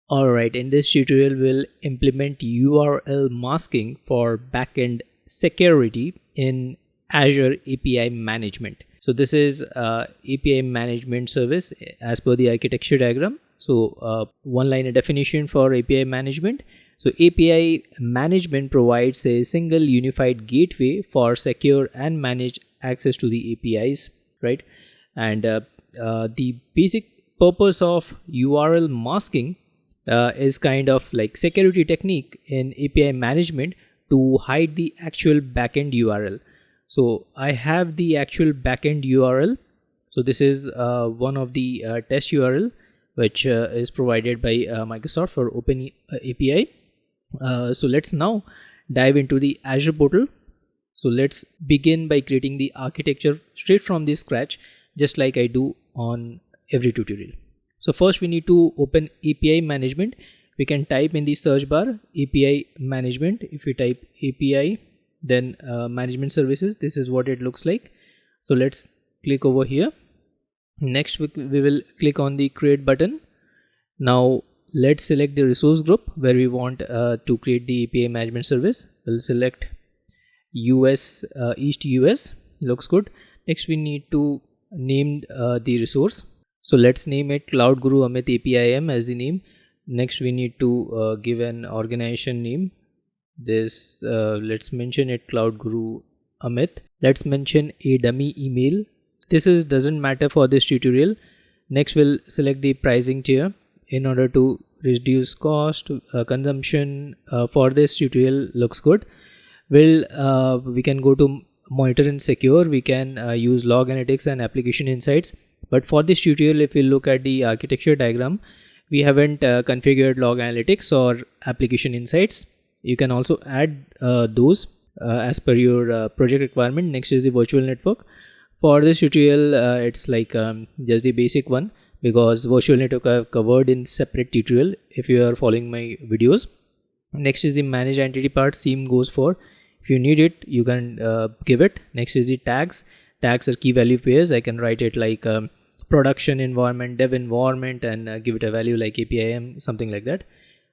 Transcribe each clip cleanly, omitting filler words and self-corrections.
Alright, in this tutorial we'll implement URL masking for backend security in Azure API Management. So this is API Management service as per the architecture diagram. So one line definition for API Management. So API Management provides a single unified gateway for secure and managed access to the APIs, right? And the basic purpose of URL masking is kind of like security technique in API management to hide the actual backend URL. So I have the actual backend URL. So this is one of the test URL which is provided by Microsoft for Open API. So let's now dive into the Azure portal. So let's begin by creating the architecture straight from the scratch, just like I do on every tutorial. So first we need to open API management. We can type in the search bar API management. If we type API, then management services, this is what it looks like. So let's click over here. Next we will click on the create button. Now let's select the resource group where we want to create the API management service. We'll select US, East US, looks good. Next we need to name the resource. So let's name it Cloud Guru Amit APIM as the name. Next we need to give an organization name. This let's mention it Cloud Guru Amit. Let's mention a dummy email. This doesn't matter for this tutorial. Next we'll select the pricing tier in order to reduce cost, consumption. For this tutorial looks good. We can go to monitor and secure. We can use log analytics and application insights. But for this tutorial, if you look at the architecture diagram, we haven't configured log analytics or application insights. You can also add those as per your project requirement. Next is the virtual network. For this tutorial, it's like just the basic one, because virtual network I have covered in separate tutorial if you are following my videos. Next is the manage entity part. Same goes for, if you need it, you can give it. Next is the tags. Tags are key value pairs. I can write it like production environment, dev environment, and give it a value like APIM, something like that.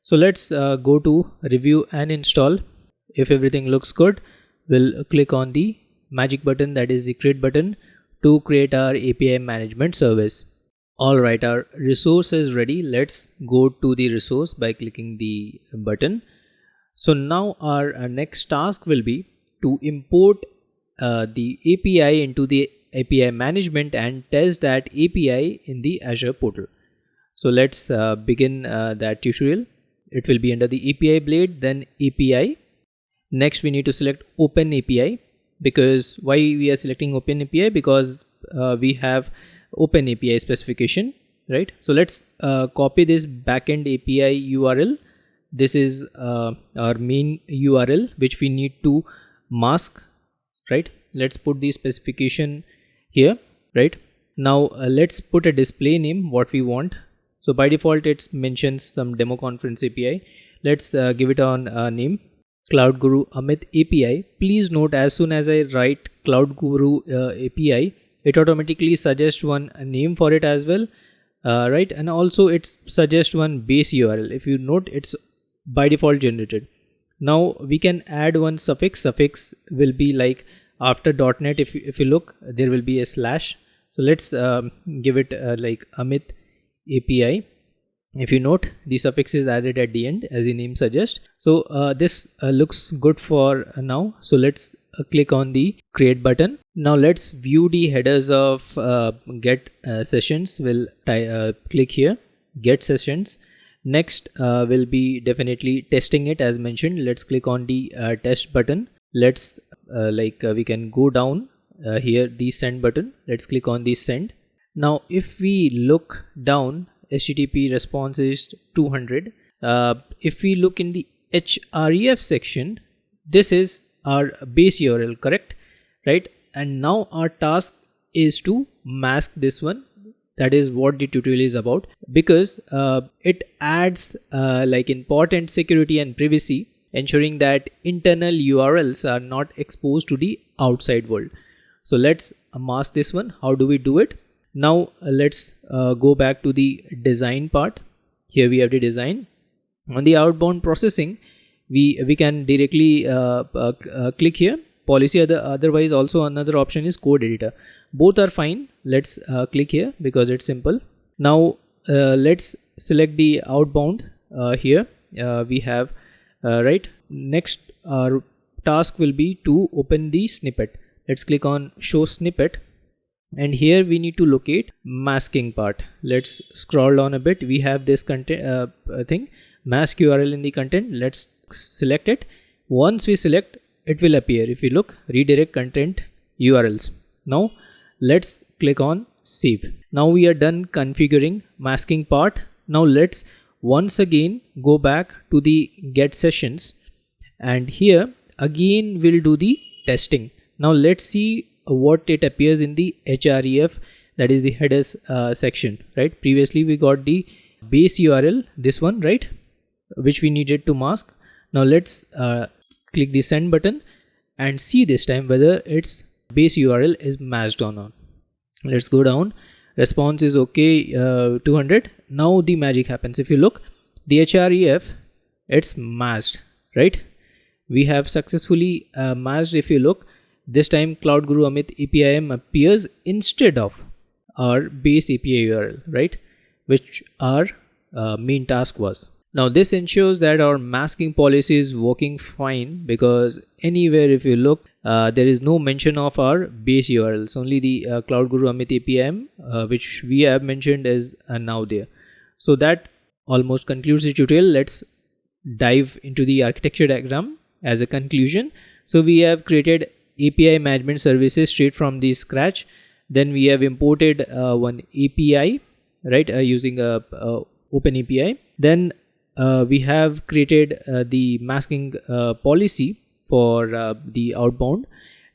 So let's go to review and install. If everything looks good, we'll click on the magic button, that is the create button, to create our API management service. Alright, our resource is ready. Let's go to the resource by clicking the button. So now our next task will be to import the API into the API management and test that API in the Azure portal. So let's begin that tutorial. It will be under the API blade, then API. Next we need to select Open API. Because why we are selecting Open API? Because we have Open API specification, right? So let's copy this backend API URL. This is our main URL which we need to mask, right? Let's put the specification here, right? Now let's put a display name what we want. So by default it mentions some demo conference API. Let's give it on name Cloud Guru Amit API. Please note, as soon as I write Cloud Guru API, it automatically suggests one name for it as well, right? And also it suggests one base URL. If you note, it's by default generated. Now we can add one suffix. Suffix will be like after .NET. If you look, there will be a slash. So let's give it like Amit API. If you note, the suffix is added at the end as the name suggests. So this looks good for now. So let's click on the create button. Now let's view the headers of get sessions. We'll click here, get sessions. Next will be definitely testing it as mentioned. Let's click on the test button. Let's we can go down here, the send button. Let's click on the send. Now if we look down, HTTP response is 200. If we look in the href section, this is our base URL, correct, right? And now our task is to mask this one. That is what the tutorial is about, because it adds like important security and privacy, ensuring that internal URLs are not exposed to the outside world. So let's mask this one. How do we do it? Now let's go back to the design part. Here we have the design. On the outbound processing, we can directly click here. Policy, otherwise also another option is code editor. Both are fine. Let's click here because it's simple. Now let's select the outbound. Here we have right. Next our task will be to open the snippet. Let's click on show snippet, and here we need to locate masking part. Let's scroll down a bit. We have this content thing, mask URL in the content. Let's select it. Once we select, it will appear. If you look, redirect content URLs. Now let's click on save. Now we are done configuring masking part. Now let's once again go back to the get sessions, and here again we'll do the testing. Now let's see what it appears in the href, that is the headers section, right? Previously we got the base URL, this one, right, which we needed to mask. Now let's click the send button and see this time whether its base URL is masked or not. Let's go down. Response is okay, 200. Now the magic happens. If you look, the href, it's masked, right? We have successfully masked. If you look, this time Cloud Guru Amit APIM appears instead of our base API URL, right, which our main task was. Now this ensures that our masking policy is working fine, because anywhere if you look, there is no mention of our base URLs. Only the Cloud Guru Amit APIM, which we have mentioned, is now there. So that almost concludes the tutorial. Let's dive into the architecture diagram as a conclusion. So we have created API management services straight from the scratch. Then we have imported one API, right, using a open API. Then we have created the masking policy for the outbound,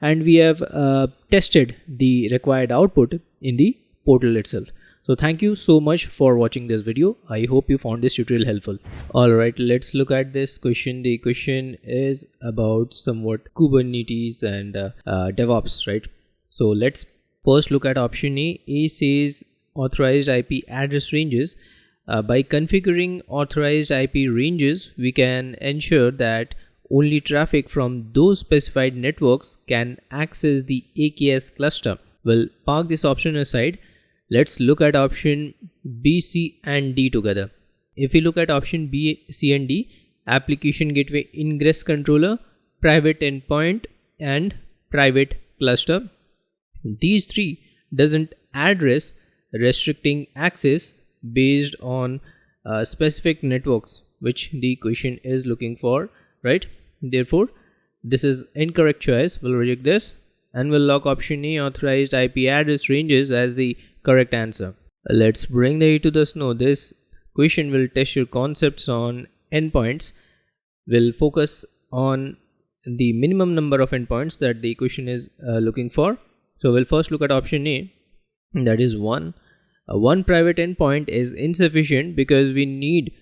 and we have tested the required output in the portal itself. So thank you so much for watching this video. I hope you found this tutorial helpful. Alright, let's look at this question. The question is about somewhat Kubernetes and DevOps, right? So let's first look at option A. A says authorized IP address ranges. By configuring authorized IP ranges, we can ensure that only traffic from those specified networks can access the AKS cluster. We'll park this option aside. Let's look at option B, C and D together. If we look at option B, C and D, application gateway ingress controller, private endpoint and private cluster, these three doesn't address restricting access based on specific networks which the question is looking for, right? Therefore this is incorrect choice. We'll reject this and we'll lock option A, authorized IP address ranges, as the correct answer. Let's bring the A to the snow. This question will test your concepts on endpoints. We'll focus on the minimum number of endpoints that the question is looking for. So we'll first look at option A, that is 1. One private endpoint is insufficient because we need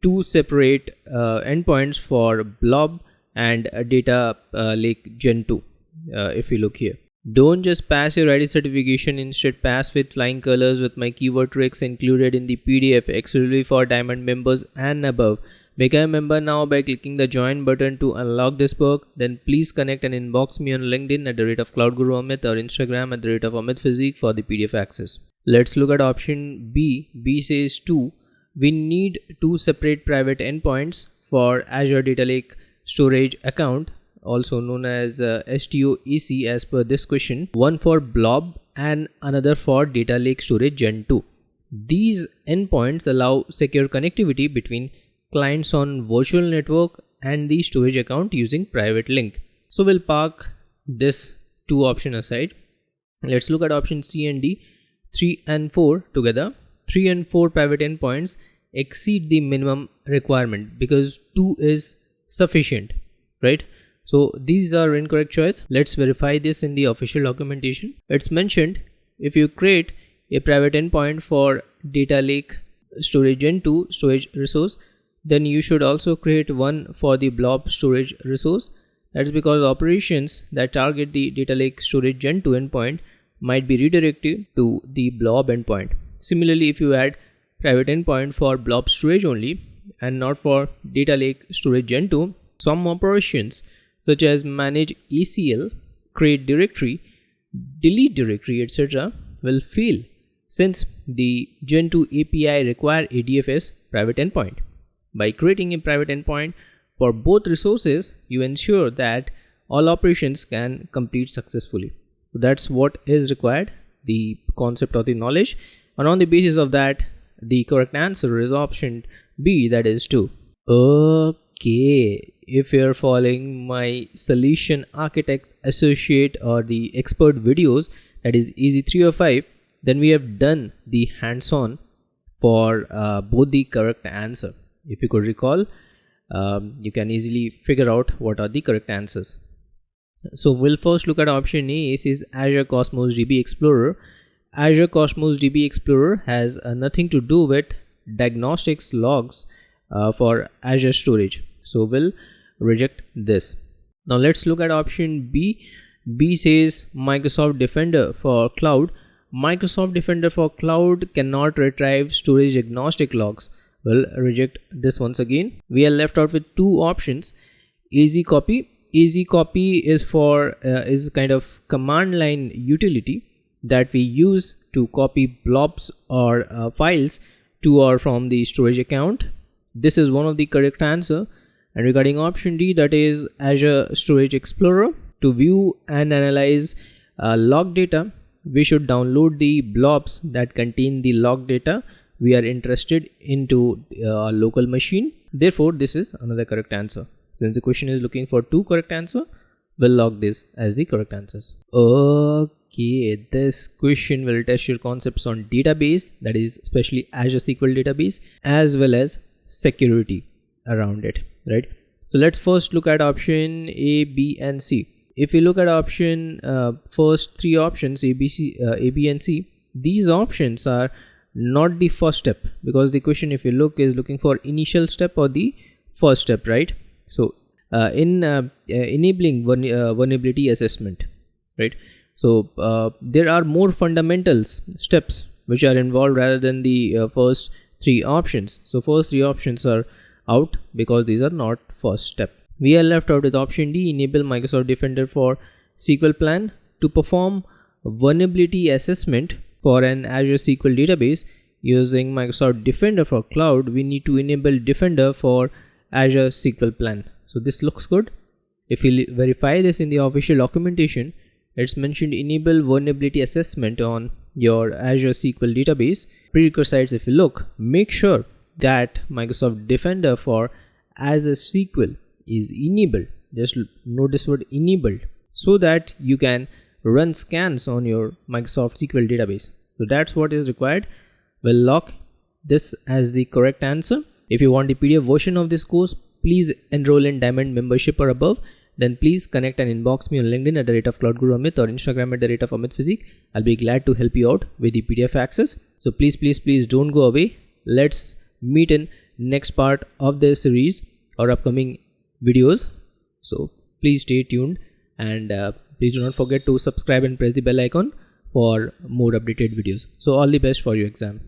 two separate endpoints for blob and data lake gen 2. If you look here, don't just pass your ID certification, instead pass with flying colors with my keyword tricks included in the PDF exclusively for diamond members and above. Become a member now by clicking the join button to unlock this perk. Then please connect and inbox me on LinkedIn at the rate of Cloud Guru Amit or Instagram at the rate of Amit Physique for the PDF access. Let's look at option B. B says 2. We need two separate private endpoints for Azure Data Lake Storage account, also known as STOAC as per this question. One for blob and another for Data Lake Storage Gen 2. These endpoints allow secure connectivity between clients on virtual network and the storage account using private link. So we'll park this two option aside. Let's look at option C and D. 3 and 4 together. 3 and 4 private endpoints exceed the minimum requirement because 2 is sufficient, right? So these are incorrect choice. Let's verify this in the official documentation. It's mentioned if you create a private endpoint for Data Lake Storage Gen 2 storage resource, then you should also create one for the blob storage resource. That's because operations that target the Data Lake Storage Gen 2 endpoint might be redirected to the blob endpoint. Similarly, if you add private endpoint for blob storage only and not for data lake storage gen 2, some operations such as manage ACL, create directory, delete directory, etc. will fail since the Gen 2 API require ADFS private endpoint. By creating a private endpoint for both resources, you ensure that all operations can complete successfully. So that's what is required, the concept of the knowledge, and on the basis of that, the correct answer is option B, that is 2. Okay, if you're following my solution architect associate or the expert videos, that is AZ-305, then we have done the hands-on for both the correct answer. If you could recall, you can easily figure out what are the correct answers. So we'll first look at option A. It says Azure Cosmos DB Explorer. Azure Cosmos DB Explorer has nothing to do with diagnostics logs for Azure storage. So we'll reject this. Now let's look at option B. B says Microsoft Defender for Cloud. Microsoft Defender for Cloud cannot retrieve storage agnostic logs. We'll reject this once again. We are left out with two options. AZ copy. AZ copy is for is kind of command line utility that we use to copy blobs or files to or from the storage account. This is one of the correct answer. And regarding option D, that is Azure Storage Explorer. To view and analyze log data, we should download the blobs that contain the log data we are interested into a local machine. Therefore, this is another correct answer. Since the question is looking for two correct answer, we'll log this as the correct answers. Okay, this question will test your concepts on database, that is especially Azure SQL database, as well as security around it, right? So let's first look at option A, B and C. If we look at option first three options A, B and C, these options are not the first step, because the question, if you look, is looking for initial step or the first step, right? So in enabling vulnerability assessment, right? So there are more fundamentals steps which are involved rather than the first three options. So first three options are out because these are not first step. We are left out with option D, enable Microsoft Defender for SQL plan. To perform vulnerability assessment for an Azure SQL database using Microsoft Defender for Cloud, we need to enable Defender for Azure SQL plan. So this looks good. If you verify this in the official documentation, it's mentioned enable vulnerability assessment on your Azure SQL database. Prerequisites, if you look, make sure that Microsoft Defender for Azure SQL is enabled. Just note this word enabled, so that you can run scans on your Microsoft SQL database. So that's what is required. We'll lock this as the correct answer. If you want the PDF version of this course, please enroll in Diamond membership or above. Then please connect and inbox me on LinkedIn at the rate of Cloud Guru Amit or Instagram at the rate of Amit Physique. I'll be glad to help you out with the PDF access. So please don't go away. Let's meet in next part of this series or upcoming videos. So please stay tuned, and please do not forget to subscribe and press the bell icon for more updated videos. So all the best for your exam.